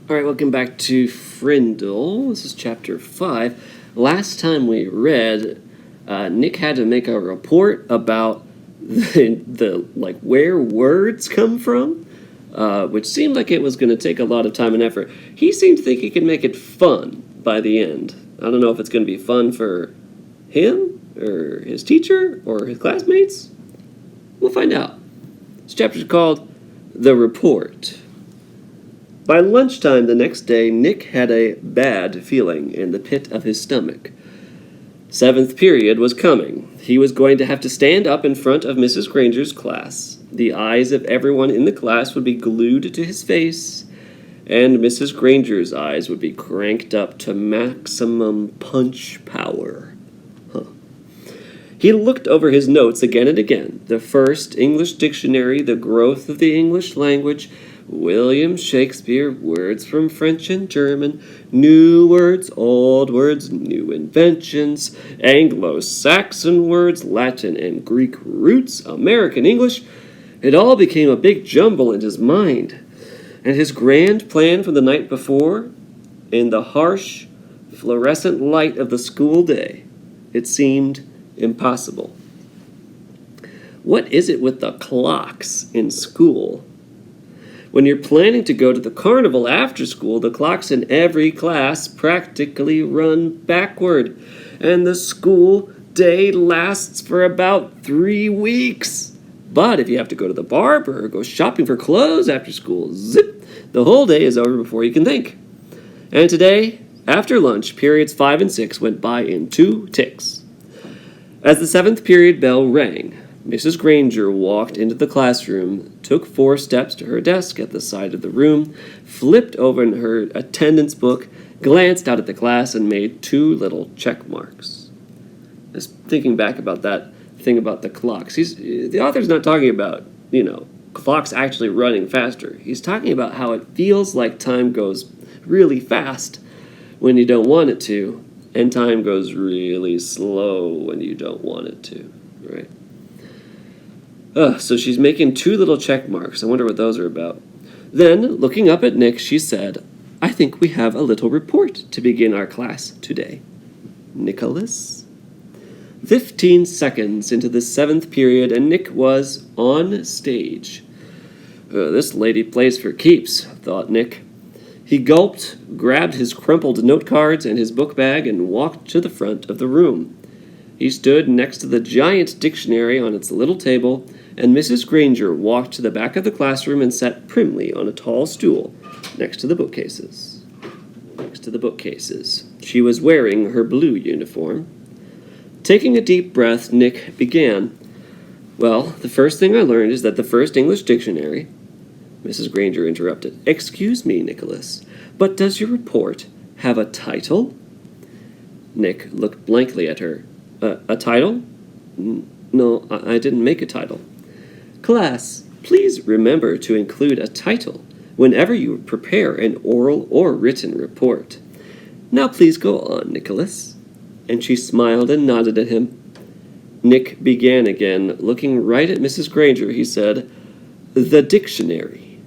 All right, welcome back to Frindle. This is chapter 5. Last time we read, Nick had to make a report about where words come from, which seemed like it was going to take a lot of time and effort. He seemed to think he could make it fun by the end. I don't know if it's going to be fun for him, or his teacher, or his classmates. We'll find out. This chapter is called The Report. By lunchtime the next day, Nick had a bad feeling in the pit of his stomach. 7th period was coming. He was going to have to stand up in front of Mrs. Granger's class. The eyes of everyone in the class would be glued to his face, and Mrs. Granger's eyes would be cranked up to maximum punch power. He looked over his notes again and again. The first English dictionary, the growth of the English language, William Shakespeare, words from French and German, new words, old words, new inventions, Anglo-Saxon words, Latin and Greek roots, American English. It all became a big jumble in his mind. And his grand plan from the night before, in the harsh, fluorescent light of the school day, it seemed impossible. What is it with the clocks in school? When you're planning to go to the carnival after school, the clocks in every class practically run backward, and the school day lasts for about 3 weeks. But if you have to go to the barber or go shopping for clothes after school, zip, the whole day is over before you can think. And today, after lunch, periods 5 and 6 went by in 2 ticks. As the 7th period bell rang, Mrs. Granger walked into the classroom, took 4 steps to her desk at the side of the room, flipped open her attendance book, glanced out at the class, and made 2 little check marks. Just thinking back about that thing about the clocks, the author's not talking about, clocks actually running faster. He's talking about how it feels like time goes really fast when you don't want it to, and time goes really slow when you don't want it to, right? So she's making 2 little check marks. I wonder what those are about. Then, looking up at Nick, she said, "I think we have a little report to begin our class today. Nicholas?" 15 seconds into the 7th period, and Nick was on stage. This lady plays for keeps, thought Nick. He gulped, grabbed his crumpled note cards and his book bag, and walked to the front of the room. He stood next to the giant dictionary on its little table, and Mrs. Granger walked to the back of the classroom and sat primly on a tall stool next to the bookcases. She was wearing her blue uniform. Taking a deep breath, Nick began. "Well, the first thing I learned is that the first English dictionary—" Mrs. Granger interrupted. "Excuse me, Nicholas, but does your report have a title?" Nick looked blankly at her. A title? No, I didn't make a title." "Class, please remember to include a title whenever you prepare an oral or written report. Now please go on, Nicholas." And she smiled and nodded at him. Nick began again. Looking right at Mrs. Granger, he said, "The dictionary."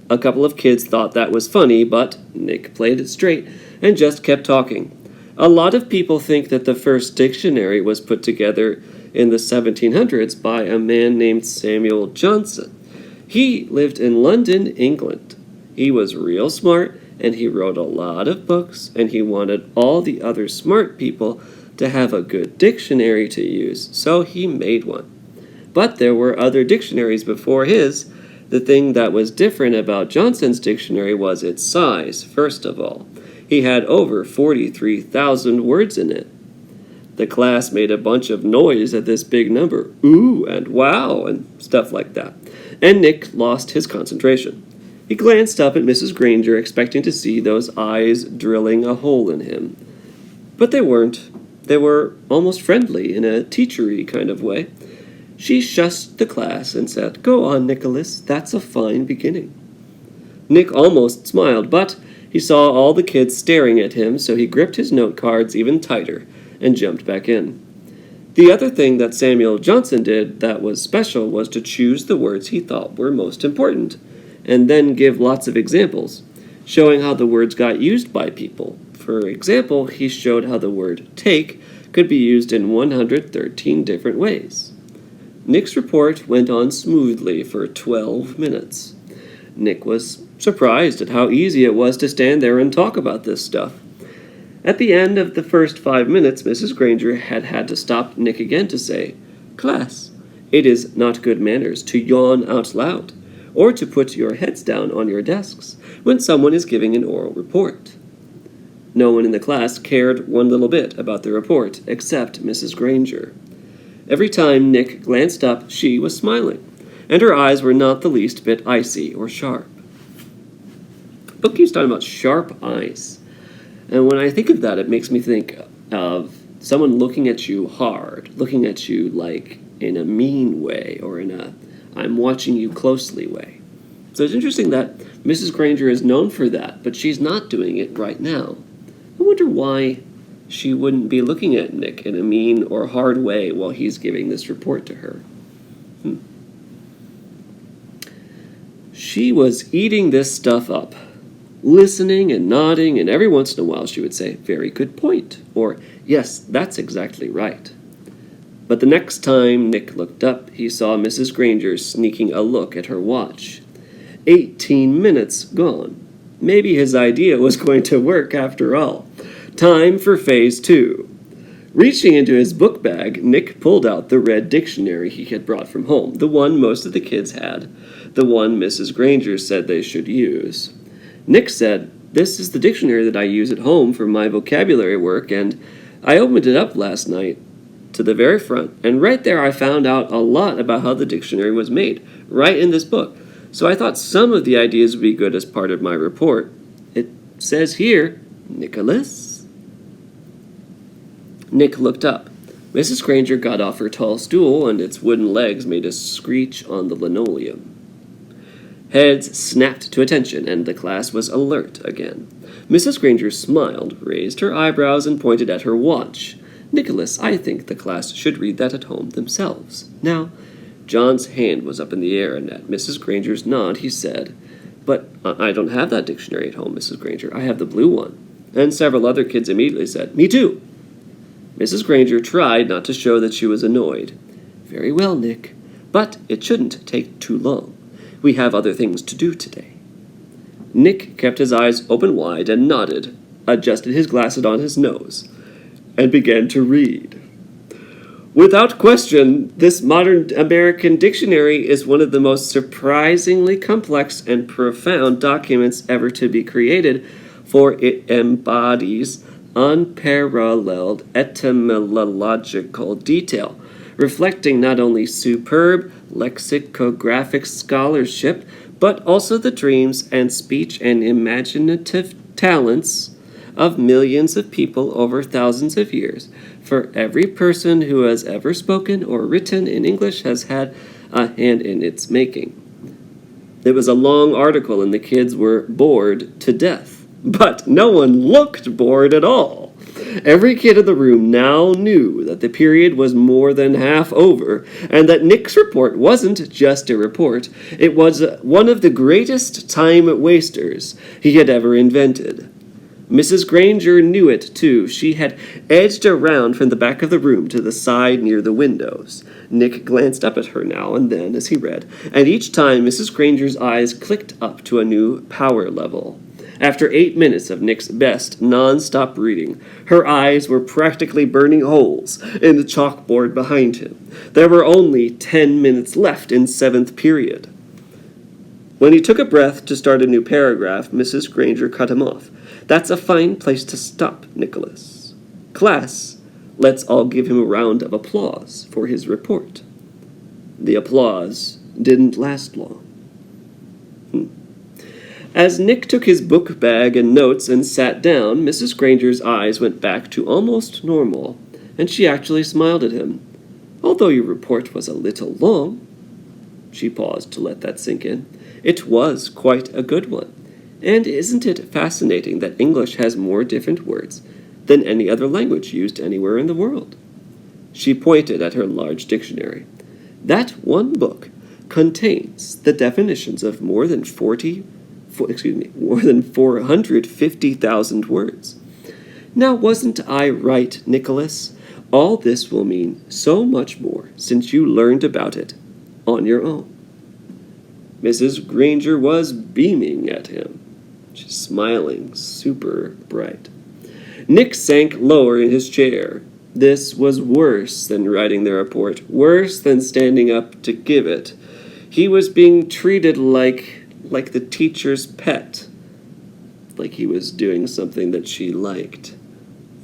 A couple of kids thought that was funny, but Nick played it straight and just kept talking. A lot of people think that the first dictionary was put together in the 1700s by a man named Samuel Johnson. He lived in London, England. He was real smart, and he wrote a lot of books, and he wanted all the other smart people to have a good dictionary to use, so he made one. But there were other dictionaries before his. The thing that was different about Johnson's dictionary was its size, first of all. He had over 43,000 words in it. The class made a bunch of noise at this big number, ooh and wow and stuff like that, and Nick lost his concentration. He glanced up at Mrs. Granger, expecting to see those eyes drilling a hole in him. But they weren't. They were almost friendly in a teachery kind of way. She shushed the class and said, "Go on, Nicholas, that's a fine beginning." Nick almost smiled, but he saw all the kids staring at him, so he gripped his note cards even tighter and jumped back in. The other thing that Samuel Johnson did that was special was to choose the words he thought were most important, and then give lots of examples. showing how the words got used by people. For example, he showed how the word take could be used in 113 different ways. Nick's report went on smoothly for 12 minutes. Nick was surprised at how easy it was to stand there and talk about this stuff. At the end of the first 5 minutes, Mrs. Granger had to stop Nick again to say, "Class, it is not good manners to yawn out loud, or to put your heads down on your desks when someone is giving an oral report." No one in the class cared one little bit about the report, except Mrs. Granger. Every time Nick glanced up, she was smiling, and her eyes were not the least bit icy or sharp. The book keeps talking about sharp eyes. And when I think of that, it makes me think of someone looking at you hard, looking at you like in a mean way or in a I'm watching you closely way. So it's interesting that Mrs. Granger is known for that, but she's not doing it right now. I wonder why she wouldn't be looking at Nick in a mean or hard way while he's giving this report to her. She was eating this stuff up, listening and nodding, and every once in a while she would say, "Very good point," or "Yes, that's exactly right." But the next time Nick looked up, he saw Mrs. Granger sneaking a look at her watch. 18 minutes gone. Maybe his idea was going to work after all. Time for phase 2. Reaching into his book bag, Nick pulled out the red dictionary he had brought from home, the one most of the kids had, the one Mrs. Granger said they should use. Nick said, "This is the dictionary that I use at home for my vocabulary work, and I opened it up last night to the very front, and right there I found out a lot about how the dictionary was made, right in this book. So I thought some of the ideas would be good as part of my report. It says here, Nicholas." Nick looked up. Mrs. Granger got off her tall stool, and its wooden legs made a screech on the linoleum. Heads snapped to attention, and the class was alert again. Mrs. Granger smiled, raised her eyebrows, and pointed at her watch. "Nicholas, I think the class should read that at home themselves. Now," John's hand was up in the air, and at Mrs. Granger's nod, he said, "But I don't have that dictionary at home, Mrs. Granger. I have the blue one." And several other kids immediately said, "Me too." Mrs. Granger tried not to show that she was annoyed. "Very well, Nick, but it shouldn't take too long. We have other things to do today." Nick kept his eyes open wide and nodded, adjusted his glasses on his nose, and began to read. Without question, this modern American dictionary is one of the most surprisingly complex and profound documents ever to be created, for it embodies unparalleled etymological detail, reflecting not only superb lexicographic scholarship, but also the dreams and speech and imaginative talents of millions of people over thousands of years. For every person who has ever spoken or written in English has had a hand in its making. It was a long article, and the kids were bored to death. But no one looked bored at all. Every kid in the room now knew that the period was more than half over, and that Nick's report wasn't just a report. It was one of the greatest time wasters he had ever invented. Mrs. Granger knew it, too. She had edged around from the back of the room to the side near the windows. Nick glanced up at her now and then as he read, and each time Mrs. Granger's eyes clicked up to a new power level. After 8 minutes of Nick's best non-stop reading, her eyes were practically burning holes in the chalkboard behind him. There were only 10 minutes left in 7th period. When he took a breath to start a new paragraph, Mrs. Granger cut him off. "That's a fine place to stop, Nicholas. Class, let's all give him a round of applause for his report." The applause didn't last long. As Nick took his book bag and notes and sat down, Mrs. Granger's eyes went back to almost normal, and she actually smiled at him. "Although your report was a little long," she paused to let that sink in, "it was quite a good one. And isn't it fascinating that English has more different words than any other language used anywhere in the world?" She pointed at her large dictionary. "That one book contains the definitions of more than 40 more than 450,000 words. Now, wasn't I right, Nicholas? All this will mean so much more since you learned about it on your own. Mrs. Granger was beaming at him. She's smiling super bright. Nick sank lower in his chair. This was worse than writing the report, worse than standing up to give it. He was being treated like the teacher's pet, like he was doing something that she liked.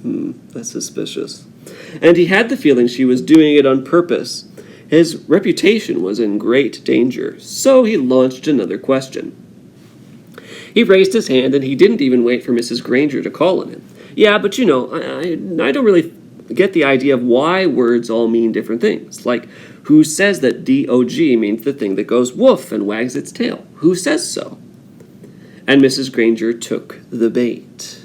That's suspicious. And he had the feeling she was doing it on purpose. His reputation was in great danger, so he launched another question. He raised his hand, and he didn't even wait for Mrs. Granger to call on him. Yeah, but I don't really get the idea of why words all mean different things. Like, who says that D-O-G means the thing that goes woof and wags its tail? Who says so? And Mrs. Granger took the bait.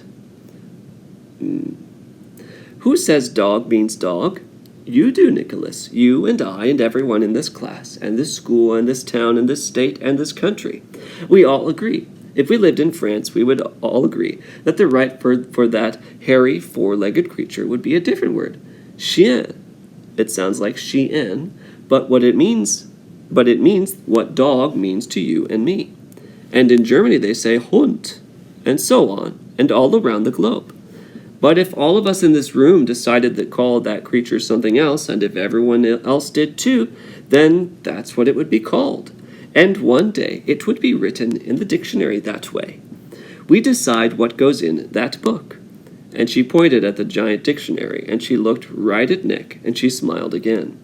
Who says dog means dog? You do, Nicholas. You and I and everyone in this class, and this school, and this town, and this state, and this country. We all agree. If we lived in France, we would all agree that the right for that hairy, four-legged creature would be a different word. Chien. It sounds like chien, but it means what dog means to you and me. And in Germany they say Hund, and so on, and all around the globe. But if all of us in this room decided to call that creature something else, and if everyone else did too, then that's what it would be called. And one day it would be written in the dictionary that way. We decide what goes in that book. And she pointed at the giant dictionary, and she looked right at Nick, and she smiled again.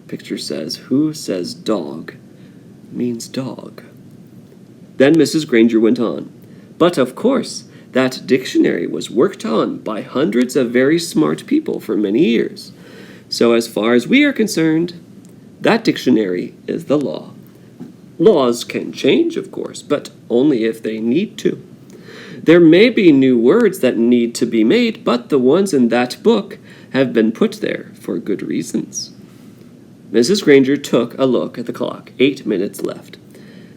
Picture says, who says dog means dog. Then Mrs. Granger went on. But of course, that dictionary was worked on by hundreds of very smart people for many years. So as far as we are concerned, that dictionary is the law. Laws can change, of course, but only if they need to. There may be new words that need to be made, but the ones in that book have been put there for good reasons. Mrs. Granger took a look at the clock. 8 minutes left.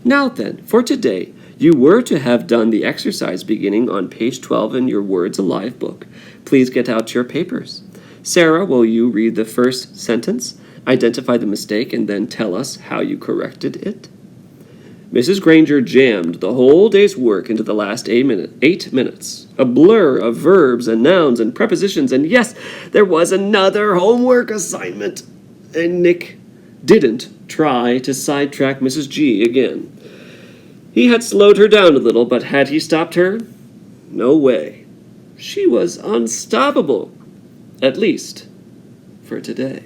Now then, for today, you were to have done the exercise beginning on page 12 in your Words Alive book. Please get out your papers. Sarah, will you read the first sentence, identify the mistake, and then tell us how you corrected it? Mrs. Granger jammed the whole day's work into the last 8 minutes. A blur of verbs and nouns and prepositions, and yes, there was another homework assignment. And Nick didn't try to sidetrack Mrs. G again. He had slowed her down a little, but had he stopped her? No way. She was unstoppable, at least for today.